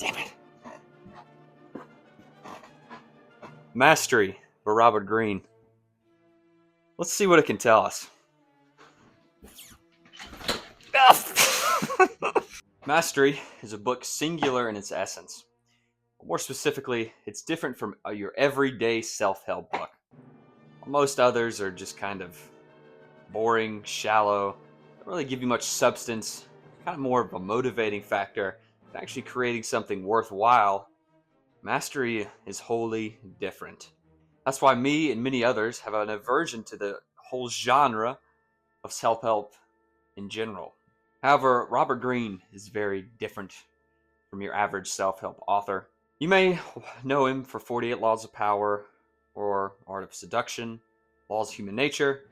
Damn it. Mastery by Robert Greene. Let's see what it can tell us. Mastery is a book singular in its essence. More specifically, it's different from your everyday self-help book. Most others are just kind of boring, shallow, don't really give you much substance, kind of more of a motivating factor than actually creating something worthwhile. Mastery is wholly different. That's why me and many others have an aversion to the whole genre of self-help in general. However, Robert Greene is very different from your average self-help author. You may know him for 48 Laws of Power, or Art of Seduction, Laws of Human Nature,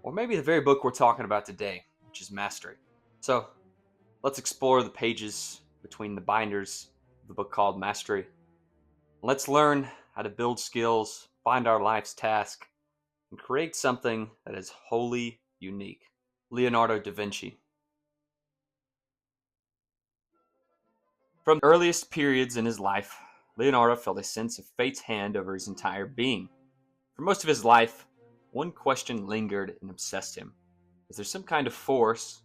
or maybe the very book we're talking about today, which is Mastery. So, let's explore the pages between the binders of the book called Mastery. Let's learn how to build skills, find our life's task, and create something that is wholly unique. Leonardo da Vinci. From the earliest periods in his life, Leonardo felt a sense of fate's hand over his entire being. For most of his life, one question lingered and obsessed him. Is there some kind of force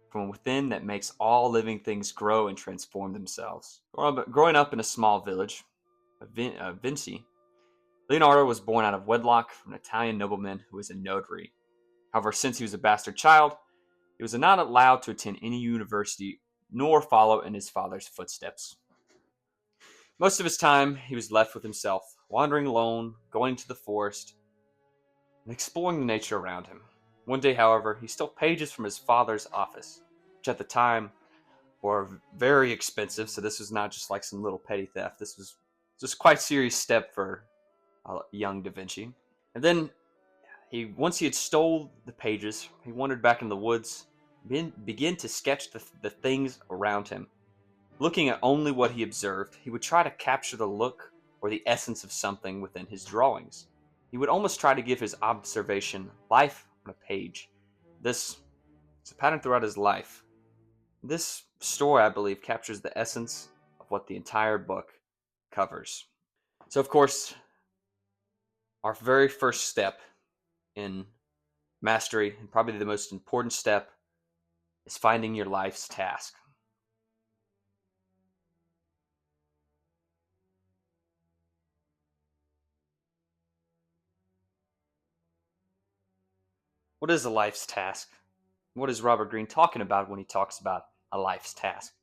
from within that makes all living things grow and transform themselves? Growing up in a small village, Vinci, Leonardo was born out of wedlock from an Italian nobleman who was a notary. However, since he was a bastard child, he was not allowed to attend any university nor follow in his father's footsteps. Most of his time, he was left with himself, wandering alone, going to the forest, and exploring the nature around him. One day, however, he stole pages from his father's office, which at the time were very expensive, so this was not just like some little petty theft. This was just quite a serious step for young Da Vinci. And then, once he had stole the pages, he wandered back in the woods, began to sketch the things around him. Looking at only what he observed, he would try to capture the look or the essence of something within his drawings. He would almost try to give his observation life on a page. This is a pattern throughout his life. This story, I believe, captures the essence of what the entire book covers. So, of course, our very first step in mastery, and probably the most important step, is finding your life's task. What is a life's task? What is Robert Greene talking about when he talks about a life's task?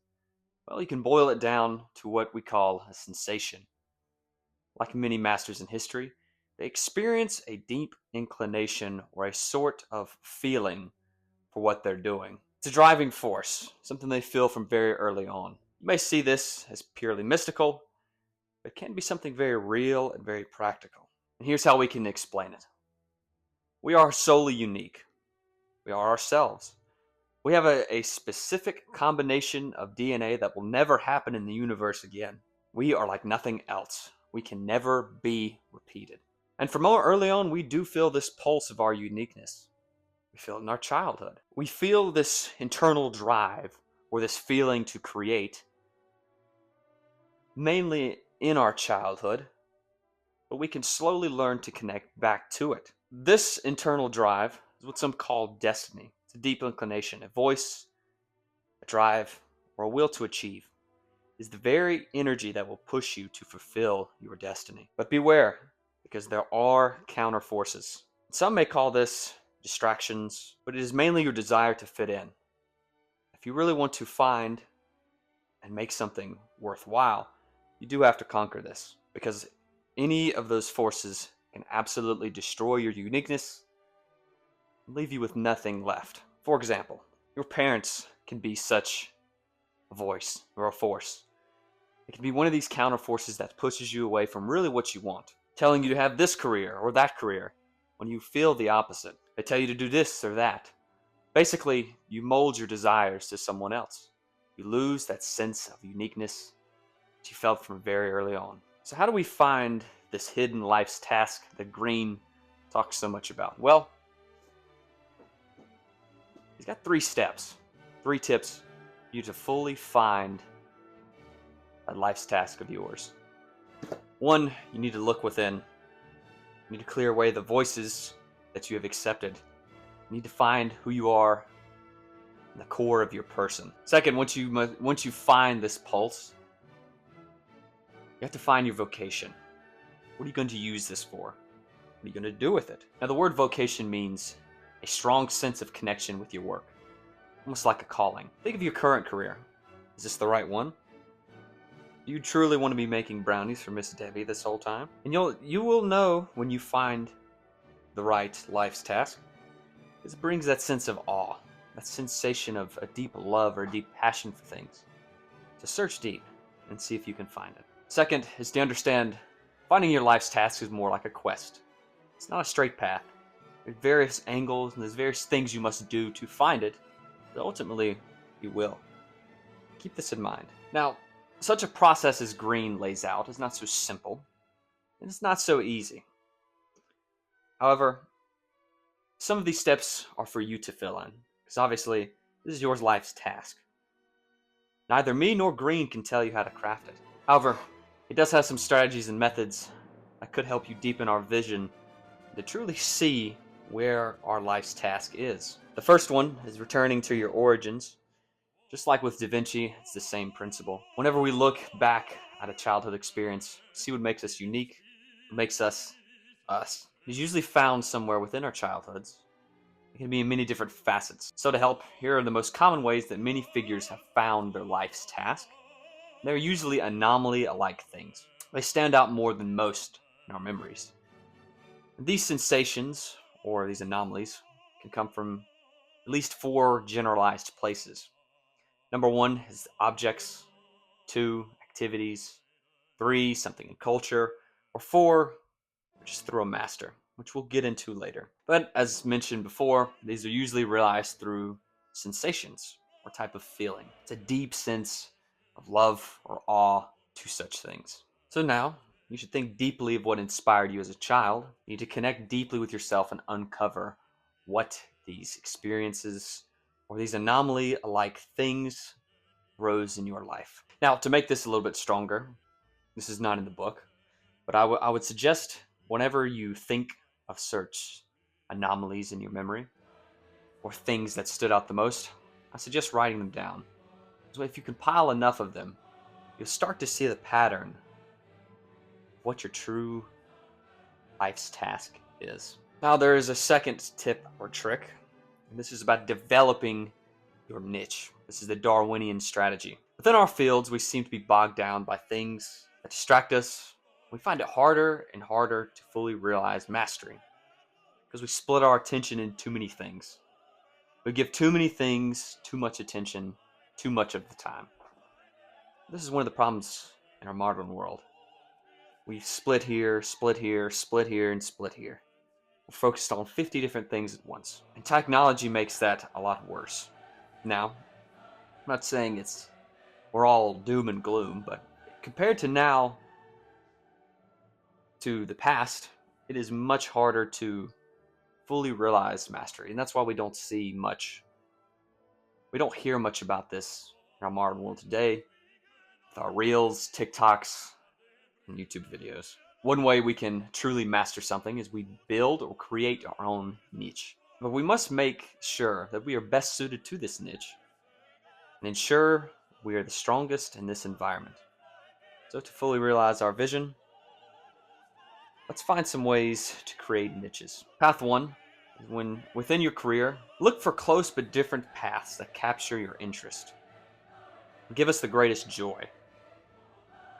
Well, you can boil it down to what we call a sensation. Like many masters in history, they experience a deep inclination or a sort of feeling for what they're doing. It's a driving force, something they feel from very early on. You may see this as purely mystical, but it can be something very real and very practical. And here's how we can explain it. We are solely unique. We are ourselves. We have a specific combination of DNA that will never happen in the universe again. We are like nothing else. We can never be repeated. And from early on, we do feel this pulse of our uniqueness. We feel it in our childhood. We feel this internal drive or this feeling to create, mainly in our childhood, but we can slowly learn to connect back to it. This internal drive is what some call destiny. It's a deep inclination, a voice, a drive, or a will to achieve. Is the very energy that will push you to fulfill your destiny. But beware, because there are counter forces. Some may call this distractions, but it is mainly your desire to fit in. If you really want to find and make something worthwhile, you do have to conquer this, because any of those forces can absolutely destroy your uniqueness and leave you with nothing left. For example, your parents can be such a voice or a force. It can be one of these counter forces that pushes you away from really what you want, telling you to have this career or that career when you feel the opposite. They tell you to do this or that. Basically, you mold your desires to someone else. You lose that sense of uniqueness that you felt from very early on. So how do we find this hidden life's task that Greene talks so much about? Well, he's got 3 steps, 3 tips for you to fully find that life's task of yours. One, you need to look within. You need to clear away the voices that you have accepted. You need to find who you are in the core of your person. Second, once you find this pulse, you have to find your vocation. What are you going to use this for? What are you going to do with it? Now, the word vocation means a strong sense of connection with your work, almost like a calling. Think of your current career. Is this the right one? Do you truly want to be making brownies for Miss Debbie this whole time? And you will know when you find the right life's task. It brings that sense of awe, that sensation of a deep love or a deep passion for things. So search deep and see if you can find it. Second is to understand finding your life's task is more like a quest. It's not a straight path. There's various angles and there's various things you must do to find it, but ultimately you will. Keep this in mind. Now, such a process as Green lays out is not so simple, and it's not so easy. However, some of these steps are for you to fill in, because obviously this is your life's task. Neither me nor Green can tell you how to craft it. However, it does have some strategies and methods that could help you deepen our vision to truly see where our life's task is. The first one is returning to your origins. Just like with Da Vinci, it's the same principle. Whenever we look back at a childhood experience, see what makes us unique, what makes us us, is usually found somewhere within our childhoods. It can be in many different facets. So to help, here are the most common ways that many figures have found their life's task. They're usually anomaly-alike things. They stand out more than most in our memories. These sensations, or these anomalies, can come from at least 4 generalized places. Number 1 is objects, 2, activities, 3, something in culture, or 4, just through a master, which we'll get into later. But as mentioned before, these are usually realized through sensations or type of feeling. It's a deep sense of love or awe to such things. So now, you should think deeply of what inspired you as a child. You need to connect deeply with yourself and uncover what these experiences or these anomaly-alike things rose in your life. Now, to make this a little bit stronger, this is not in the book, but I would suggest whenever you think of such anomalies in your memory or things that stood out the most, I suggest writing them down. So if you compile enough of them, you'll start to see the pattern of what your true life's task is. Now, there is a second tip or trick, and this is about developing your niche. This is the Darwinian strategy. Within our fields, we seem to be bogged down by things that distract us. We find it harder and harder to fully realize mastery because we split our attention in too many things. We give too many things too much attention too much of the time. This is one of the problems in our modern world. We split here, split here, split here, and split here. We're focused on 50 different things at once. And technology makes that a lot worse. Now, I'm not saying we're all doom and gloom, but compared to now, to the past, it is much harder to fully realize mastery. And that's why we don't hear much about this in our modern world today with our reels, TikToks, and YouTube videos. One way we can truly master something is we build or create our own niche. But we must make sure that we are best suited to this niche and ensure we are the strongest in this environment. So to fully realize our vision, let's find some ways to create niches. Path 1 is when within your career, look for close but different paths that capture your interest and give us the greatest joy.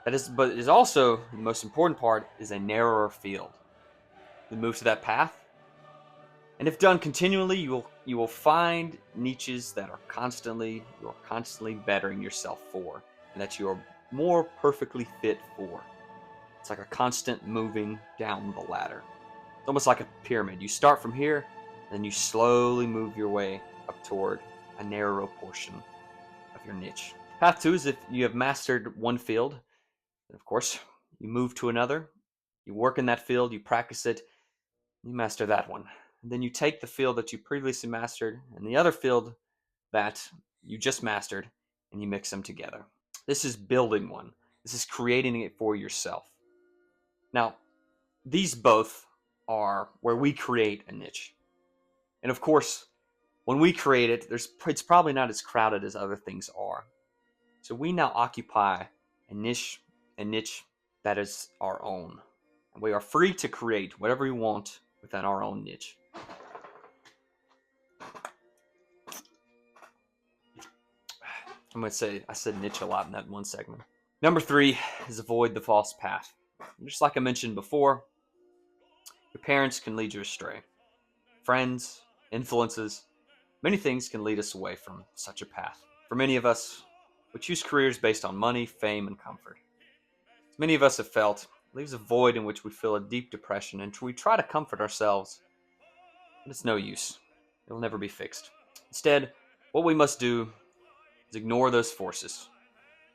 But it is also, the most important part, is a narrower field. You move to that path, and if done continually, you will find niches that you're constantly bettering yourself for, and that you are more perfectly fit for. It's like a constant moving down the ladder. It's almost like a pyramid. You start from here, and then you slowly move your way up toward a narrower portion of your niche. Path 2 is if you have mastered one field, and of course, you move to another, you work in that field, you practice it, you master that one. And then you take the field that you previously mastered and the other field that you just mastered, and you mix them together. This is building one. This is creating it for yourself. Now, these both are where we create a niche. And of course, when we create it, it's probably not as crowded as other things are. So we now occupy a niche that is our own. And we are free to create whatever we want within our own niche. I'm going to say, I said niche a lot in that one segment. Number 3 is avoid the false path. Just like I mentioned before, your parents can lead you astray. Friends, influences, many things can lead us away from such a path. For many of us, we choose careers based on money, fame, and comfort. As many of us have felt, it leaves a void in which we feel a deep depression, and we try to comfort ourselves, but it's no use. It will never be fixed. Instead, what we must do is ignore those forces,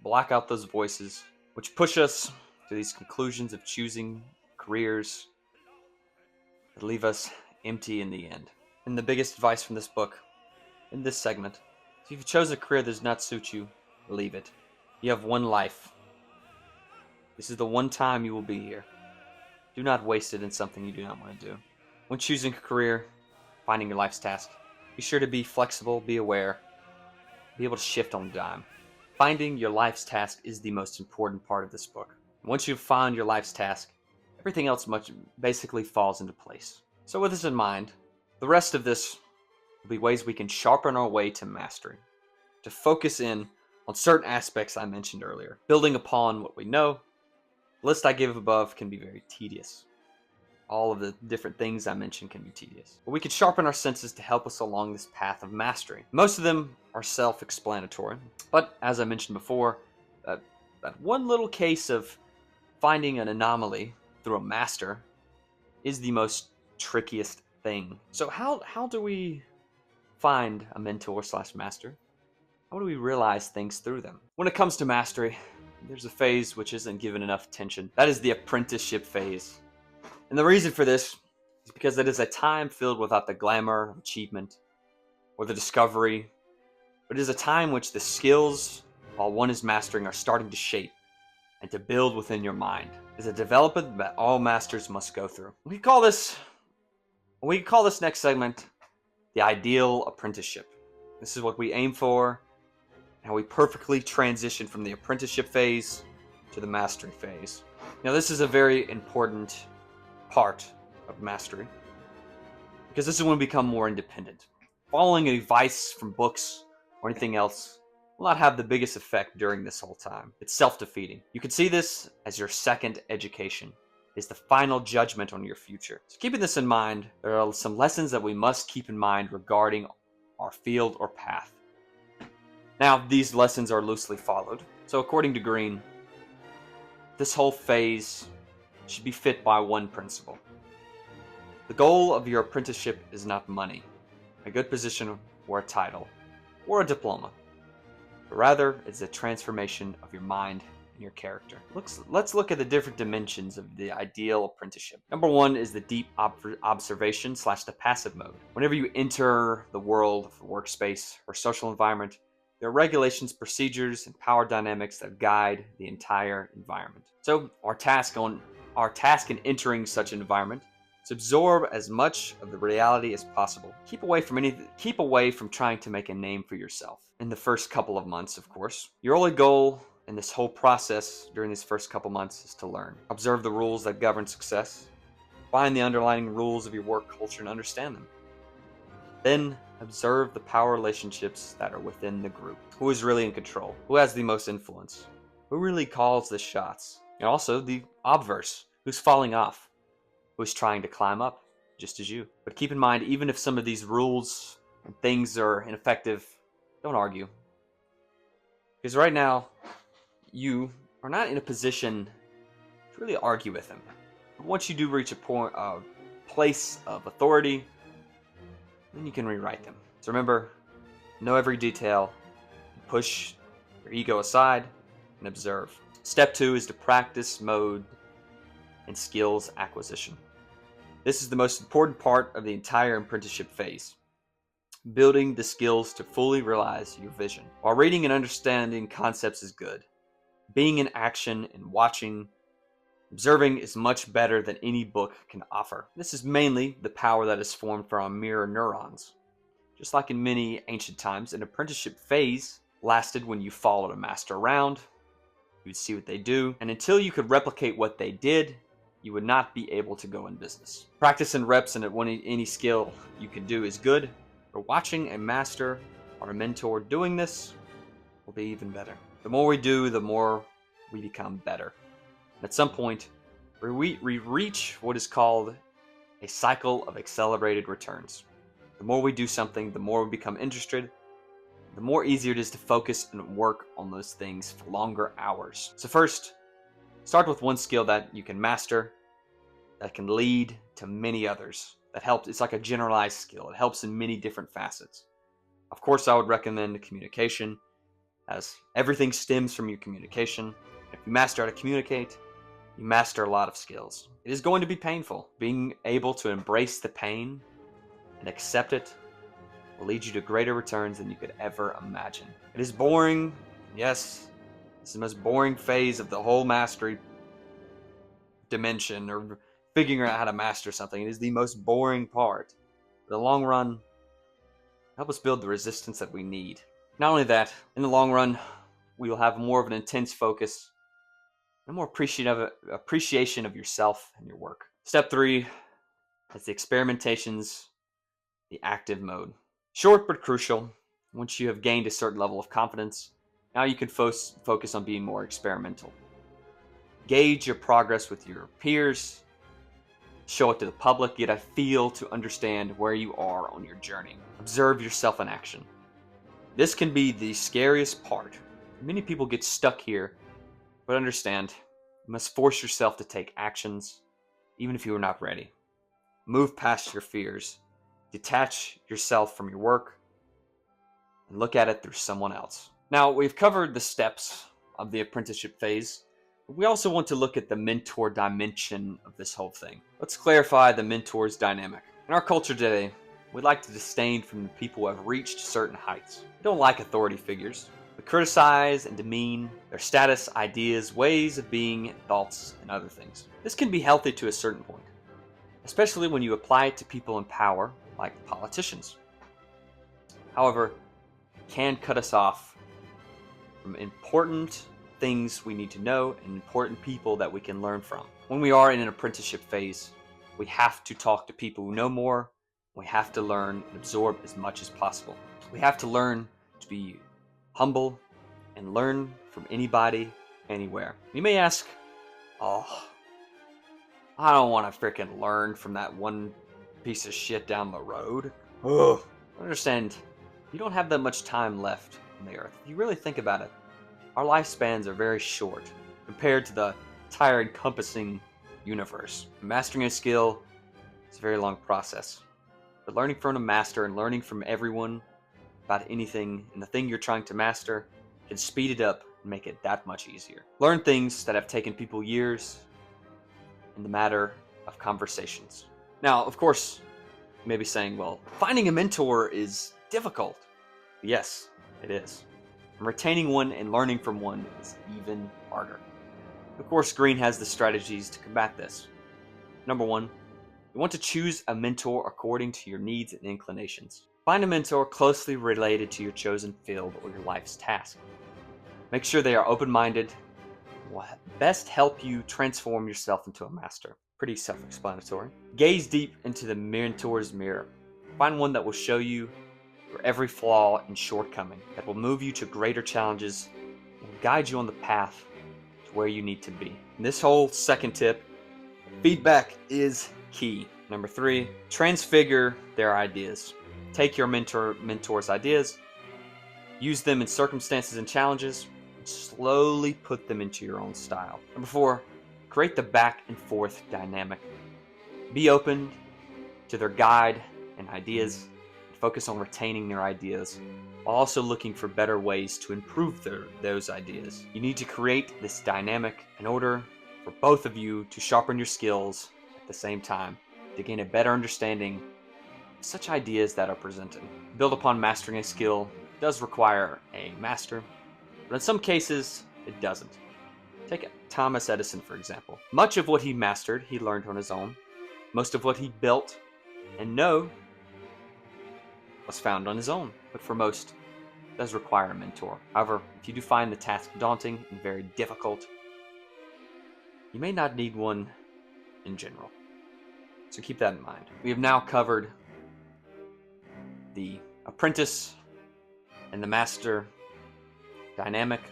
block out those voices, which push us to these conclusions of choosing careers that leave us empty in the end. And the biggest advice from this book, in this segment, if you've chosen a career that does not suit you, leave it. You have one life. This is the one time you will be here. Do not waste it in something you do not want to do. When choosing a career, finding your life's task, be sure to be flexible, be aware, be able to shift on a dime. Finding your life's task is the most important part of this book. Once you've found your life's task, everything else basically falls into place. So with this in mind, the rest of this will be ways we can sharpen our way to mastery, to focus in on certain aspects I mentioned earlier. Building upon what we know, the list I give above can be very tedious. All of the different things I mentioned can be tedious. But we can sharpen our senses to help us along this path of mastery. Most of them are self-explanatory, but as I mentioned before, that one little case of finding an anomaly through a master is the most trickiest thing. So how do we find a mentor / master? How do we realize things through them? When it comes to mastery, there's a phase which isn't given enough attention. That is the apprenticeship phase. And the reason for this is because it is a time filled without the glamour of achievement or the discovery, but it is a time which the skills while one is mastering are starting to shape and to build within your mind. It is a development that all masters must go through. We call this next segment the ideal apprenticeship. This is what we aim for, how we perfectly transition from the apprenticeship phase to the mastery phase. Now, this is a very important part of mastery because this is when we become more independent. Following advice from books or anything else will not have the biggest effect during this whole time. It's self-defeating. You can see this as your second education. Is the final judgment on your future. So keeping this in mind, there are some lessons that we must keep in mind regarding our field or path. Now, these lessons are loosely followed. So according to Green, this whole phase should be fit by one principle. The goal of your apprenticeship is not money, a good position or a title, or a diploma, but rather it's a transformation of your mind and your character. Let's look at the different dimensions of the ideal apprenticeship. Number 1 is the deep observation / the passive mode. Whenever you enter the world of the workspace or social environment, there are regulations, procedures, and power dynamics that guide the entire environment. So our task in entering such an environment is absorb as much of the reality as possible. Keep away from trying to make a name for yourself. In the first couple of months, of course, your only goal in this whole process during these first couple months is to learn. Observe the rules that govern success. Find the underlying rules of your work culture and understand them. Then observe the power relationships that are within the group. Who is really in control? Who has the most influence? Who really calls the shots? And also the obverse. Who's falling off? Who's trying to climb up, just as you. But keep in mind, even if some of these rules and things are ineffective, don't argue. Because right now, you are not in a position to really argue with them. But once you do reach a place of authority, then you can rewrite them. So remember, know every detail, push your ego aside, and observe. Step 2 is to practice mode and skills acquisition. This is the most important part of the entire apprenticeship phase. Building the skills to fully realize your vision. While reading and understanding concepts is good, Being in action and watching, observing is much better than any book can offer. This is mainly the power that is formed from mirror neurons. Just like in many ancient times, an apprenticeship phase lasted when you followed a master around, you'd see what they do, and until you could replicate what they did, you would not be able to go in business. Practice and reps and any skill you can do is good, but watching a master or a mentor doing this will be even better. The more we do, the more we become better. And at some point, we reach what is called a cycle of accelerated returns. The more we do something, the more we become interested, the more easier it is to focus and work on those things for longer hours. So first, start with one skill that you can master, that can lead to many others. That helps. It's like a generalized skill. It helps in many different facets. Of course, I would recommend communication, as everything stems from your communication. If you master how to communicate, you master a lot of skills. It is going to be painful. Being able to embrace the pain and accept it will lead you to greater returns than you could ever imagine. It is boring. Yes, it's the most boring phase of the whole mastery dimension, or figuring out how to master something. It is the most boring part. In the long run, help us build the resistance that we need. Not only that, in the long run, we will have more of an intense focus and more appreciation of yourself and your work. Step 3 is the experimentations, the active mode. Short but crucial. Once you have gained a certain level of confidence, now you can focus on being more experimental. Gauge your progress with your peers, show it to the public, get a feel to understand where you are on your journey. Observe yourself in action. This can be the scariest part. Many people get stuck here, but understand, you must force yourself to take actions, even if you are not ready. Move past your fears. Detach yourself from your work and look at it through someone else. Now, we've covered the steps of the apprenticeship phase, but we also want to look at the mentor dimension of this whole thing. Let's clarify the mentor's dynamic. In our culture today, we like to disdain from the people who have reached certain heights. We don't like authority figures. We criticize and demean their status, ideas, ways of being, thoughts, and other things. This can be healthy to a certain point, especially when you apply it to people in power, like politicians. However, it can cut us off from important things we need to know and important people that we can learn from. When we are in an apprenticeship phase, we have to talk to people who know more. We have to learn and absorb as much as possible. We have to learn to be humble and learn from anybody, anywhere. You may ask, oh, I don't want to freaking learn from that one piece of shit down the road. Ugh. Understand, you don't have that much time left on the earth. If you really think about it, our lifespans are very short compared to the entire encompassing universe. Mastering a skill is a very long process. But learning from a master and learning from everyone about anything and the thing you're trying to master can speed it up and make it that much easier. Learn things that have taken people years in the matter of conversations. Now, of course, you may be saying, well, finding a mentor is difficult. Yes, it is. And retaining one and learning from one is even harder. Of course, Green has the strategies to combat this. Number 1, you want to choose a mentor according to your needs and inclinations. Find a mentor closely related to your chosen field or your life's task. Make sure they are open-minded, will best help you transform yourself into a master. Pretty self-explanatory. Gaze deep into the mentor's mirror. Find one that will show you your every flaw and shortcoming, that will move you to greater challenges and guide you on the path to where you need to be. And this whole second tip, feedback is key. Number 3, transfigure their ideas. Take your mentor's ideas, use them in circumstances and challenges, and slowly put them into your own style. Number 4, create the back and forth dynamic. Be open to their guide and ideas, and focus on retaining their ideas, while also looking for better ways to improve those ideas. You need to create this dynamic in order for both of you to sharpen your skills at the same time, to gain a better understanding of such ideas that are presented. Build upon mastering a skill does require a master, but in some cases, it doesn't. Take Thomas Edison, for example. Much of what he mastered, he learned on his own. Most of what he built and know was found on his own. But for most, it does require a mentor. However, if you do find the task daunting and very difficult, you may not need one in general. So keep that in mind. We have now covered the apprentice and the master dynamic,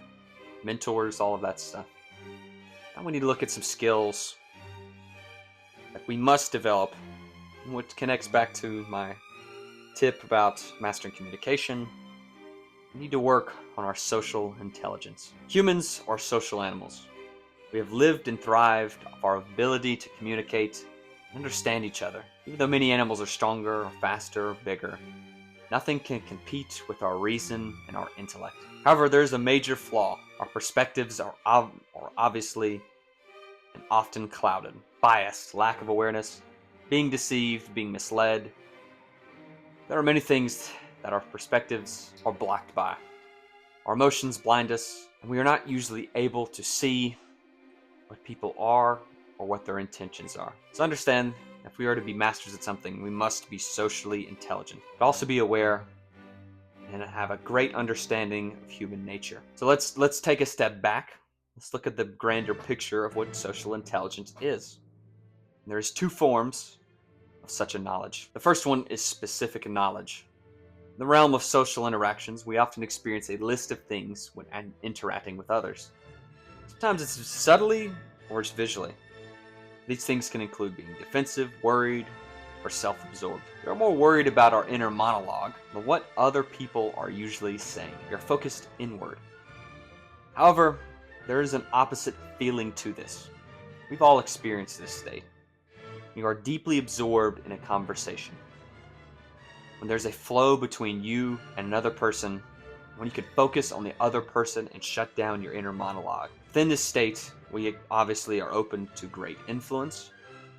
mentors, all of that stuff. Now we need to look at some skills that we must develop, which connects back to my tip about mastering communication. We need to work on our social intelligence. Humans are social animals. We have lived and thrived off our ability to communicate and understand each other. Even though many animals are stronger, or faster, or bigger, nothing can compete with our reason and our intellect. However, there's a major flaw. Our perspectives are obviously and often clouded, biased, lack of awareness, being deceived, being misled. There are many things that our perspectives are blocked by. Our emotions blind us, and we are not usually able to see what people are or what their intentions are. So understand, if we are to be masters at something, we must be socially intelligent, but also be aware and have a great understanding of human nature. So let's take a step back. Let's look at the grander picture of what social intelligence is. And there's two forms of such a knowledge. The first one is specific knowledge. In the realm of social interactions, we often experience a list of things when interacting with others. Sometimes it's subtly or it's visually. These things can include being defensive, worried, or self-absorbed. We are more worried about our inner monologue than what other people are usually saying. We are focused inward. However, there is an opposite feeling to this. We've all experienced this state. You are deeply absorbed in a conversation. When there's a flow between you and another person, when you can focus on the other person and shut down your inner monologue. Within this state, we obviously are open to great influence,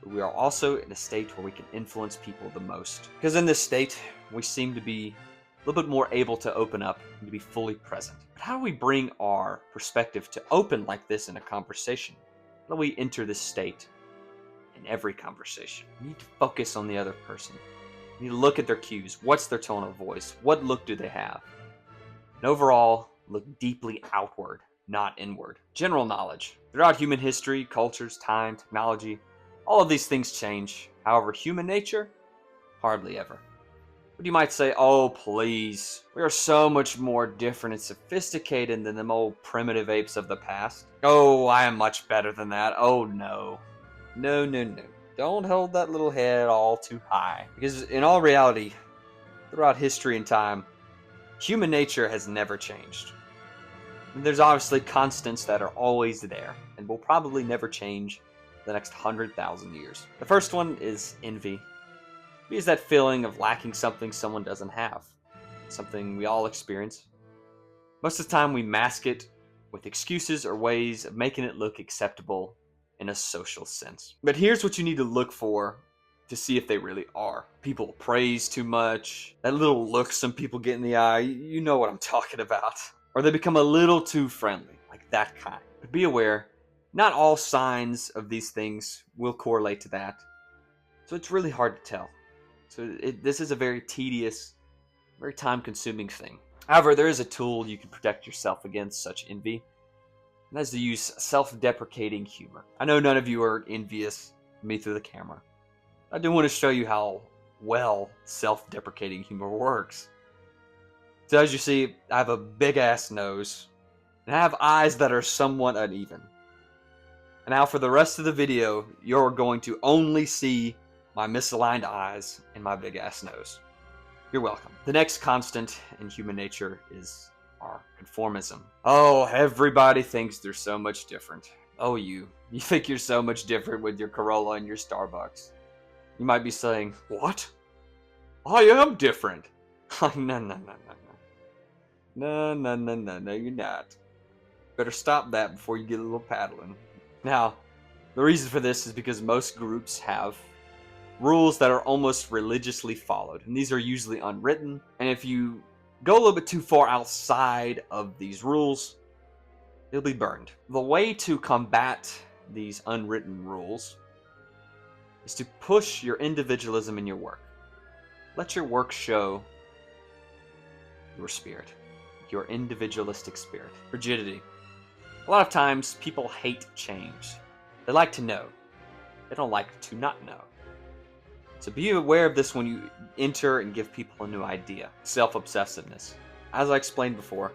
but we are also in a state where we can influence people the most. Because in this state, we seem to be a little bit more able to open up and to be fully present. But how do we bring our perspective to open like this in a conversation? How do we enter this state in every conversation? We need to focus on the other person. We need to look at their cues. What's their tone of voice? What look do they have? And overall, look deeply outward, not inward. General knowledge. Throughout human history, cultures, time, technology, all of these things change. However, human nature, hardly ever. But you might say, oh please, we are so much more different and sophisticated than them old primitive apes of the past. Oh, I am much better than that. Oh no. No, no, no. Don't hold that little head all too high. Because in all reality, throughout history and time, human nature has never changed. And there's obviously constants that are always there and will probably never change the next 100,000 years. The first one is envy. Envy is that feeling of lacking something someone doesn't have. Something we all experience. Most of the time we mask it with excuses or ways of making it look acceptable in a social sense. But here's what you need to look for to see if they really are. People praise too much, that little look some people get in the eye, you know what I'm talking about. Or they become a little too friendly, like that kind. But be aware, not all signs of these things will correlate to that. So it's really hard to tell. So this is a very tedious, very time-consuming thing. However, there is a tool you can protect yourself against such envy, and that is to use self-deprecating humor. I know none of you are envious of me through the camera. I do want to show you how well self-deprecating humor works. So as you see, I have a big-ass nose, and I have eyes that are somewhat uneven. And now for the rest of the video, you're going to only see my misaligned eyes and my big-ass nose. You're welcome. The next constant in human nature is our conformism. Oh, everybody thinks they're so much different. Oh, you think you're so much different with your Corolla and your Starbucks. You might be saying, what? I am different. No, you're not. Better stop that before you get a little paddling. Now, the reason for this is because most groups have rules that are almost religiously followed, and these are usually unwritten, and if you go a little bit too far outside of these rules, It'll be burned. The way to combat these unwritten rules is to push your individualism in your work. Let your work show your spirit, your individualistic spirit. Rigidity. A lot of times people hate change. They like to know. They don't like to not know. So be aware of this when you enter and give people a new idea. Self-obsessiveness. As I explained before,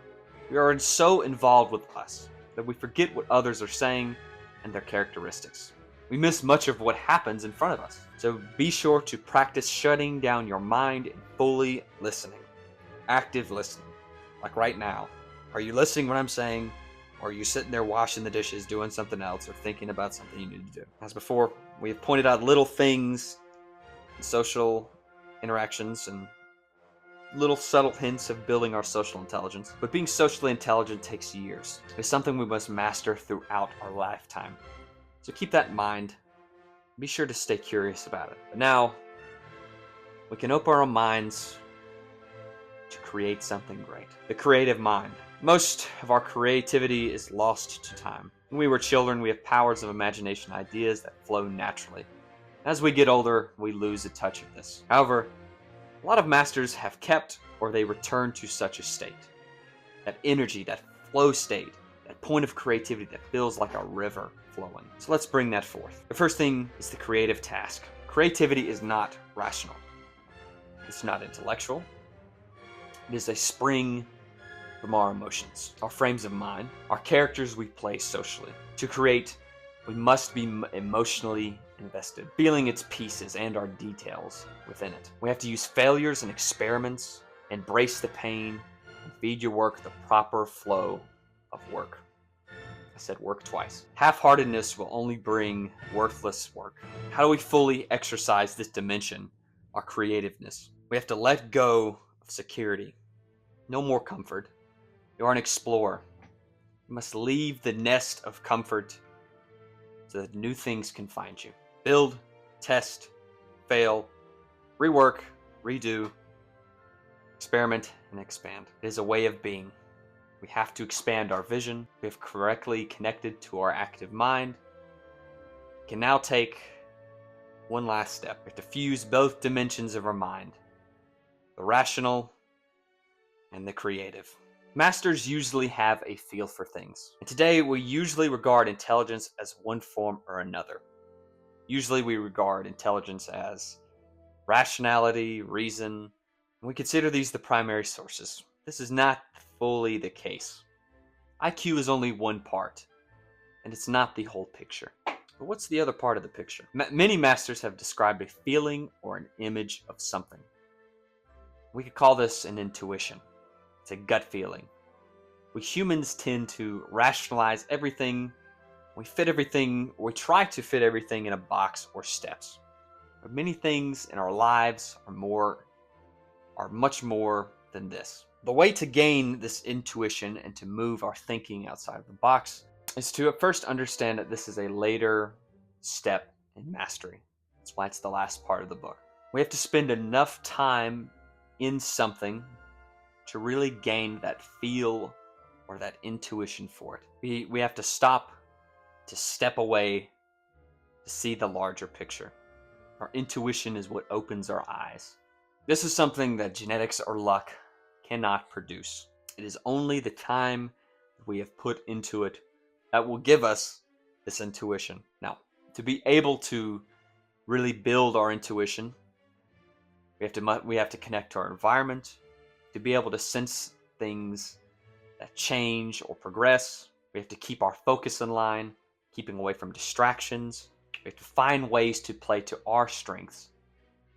we are so involved with us that we forget what others are saying and their characteristics. We miss much of what happens in front of us. So be sure to practice shutting down your mind and fully listening. Active listening. Like right now. Are you listening when I'm saying? Or are you sitting there washing the dishes, doing something else, or thinking about something you need to do? As before, we have pointed out little things, social interactions, and little subtle hints of building our social intelligence. But being socially intelligent takes years. It's something we must master throughout our lifetime. So keep that in mind. Be sure to stay curious about it. But now, we can open our minds to create something great. The creative mind. Most of our creativity is lost to time. When we were children, we have powers of imagination, ideas that flow naturally. As we get older, we lose a touch of this. However, a lot of masters have kept or they return to such a state. That energy, that flow state, that point of creativity that feels like a river flowing. So let's bring that forth. The first thing is the creative task. Creativity is not rational. It's not intellectual. It is a spring from our emotions, our frames of mind, our characters we play socially. To create, we must be emotionally invested, feeling its pieces and our details within it. We have to use failures and experiments, embrace the pain, and feed your work the proper flow of work. I said work twice. Half-heartedness will only bring worthless work. How do we fully exercise this dimension, our creativeness? We have to let go of security. No more comfort. You are an explorer. You must leave the nest of comfort so that new things can find you. Build, test, fail, rework, redo, experiment, and expand. It is a way of being. We have to expand our vision. We have correctly connected to our active mind. We can now take one last step. We have to fuse both dimensions of our mind, the rational and the creative. Masters usually have a feel for things. And today, we usually regard intelligence as one form or another. Usually, we regard intelligence as rationality, reason, and we consider these the primary sources. This is not fully the case. IQ is only one part, and it's not the whole picture. But what's the other part of the picture? Many masters have described a feeling or an image of something. We could call this an intuition. It's a gut feeling. We humans tend to rationalize everything. We try to fit everything in a box or steps. But many things in our lives are much more than this. The way to gain this intuition and to move our thinking outside of the box is to at first understand that this is a later step in mastery. That's why it's the last part of the book. We have to spend enough time in something to really gain that feel or that intuition for it. We have to stop, to step away, to see the larger picture. Our intuition is what opens our eyes. This is something that genetics or luck cannot produce. It is only the time that we have put into it that will give us this intuition. Now, to be able to really build our intuition, we have to connect to our environment, to be able to sense things that change or progress. We have to keep our focus in line, keeping away from distractions. We have to find ways to play to our strengths,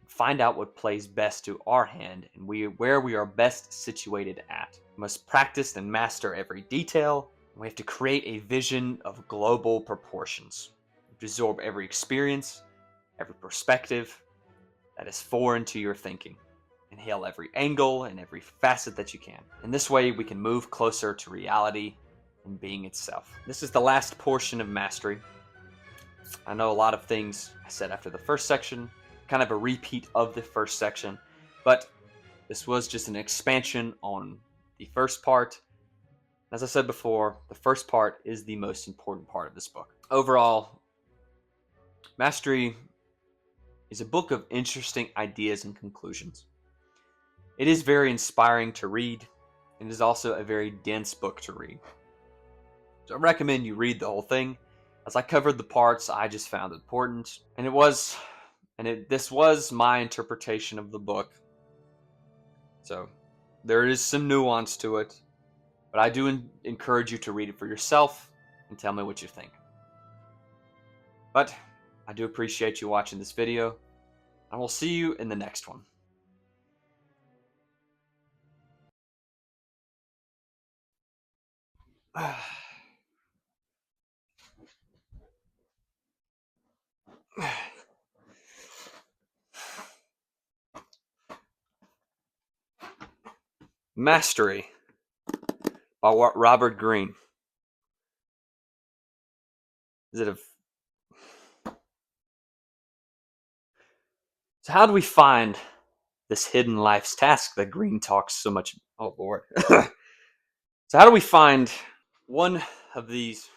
find out what plays best to our hand, and where we are best situated at. We must practice and master every detail. We have to create a vision of global proportions. We have to absorb every experience, every perspective that is foreign to your thinking. Inhale every angle and every facet that you can. In this way, we can move closer to reality and being itself. This is the last portion of mastery. I know a lot of things I said after the first section, kind of a repeat of the first section, but this was just an expansion on the first part. As I said before, the first part is the most important part of this book. Overall, Mastery is a book of interesting ideas and conclusions. It is very inspiring to read, and it is also a very dense book to read. So I recommend you read the whole thing, as I covered the parts I just found important, and this was my interpretation of the book. So there is some nuance to it, but I do encourage you to read it for yourself and tell me what you think. But I do appreciate you watching this video. I will see you in the next one. Mastery by Robert Greene. So how do we find this hidden life's task that Greene talks so much? Oh Lord. So how do we find one of these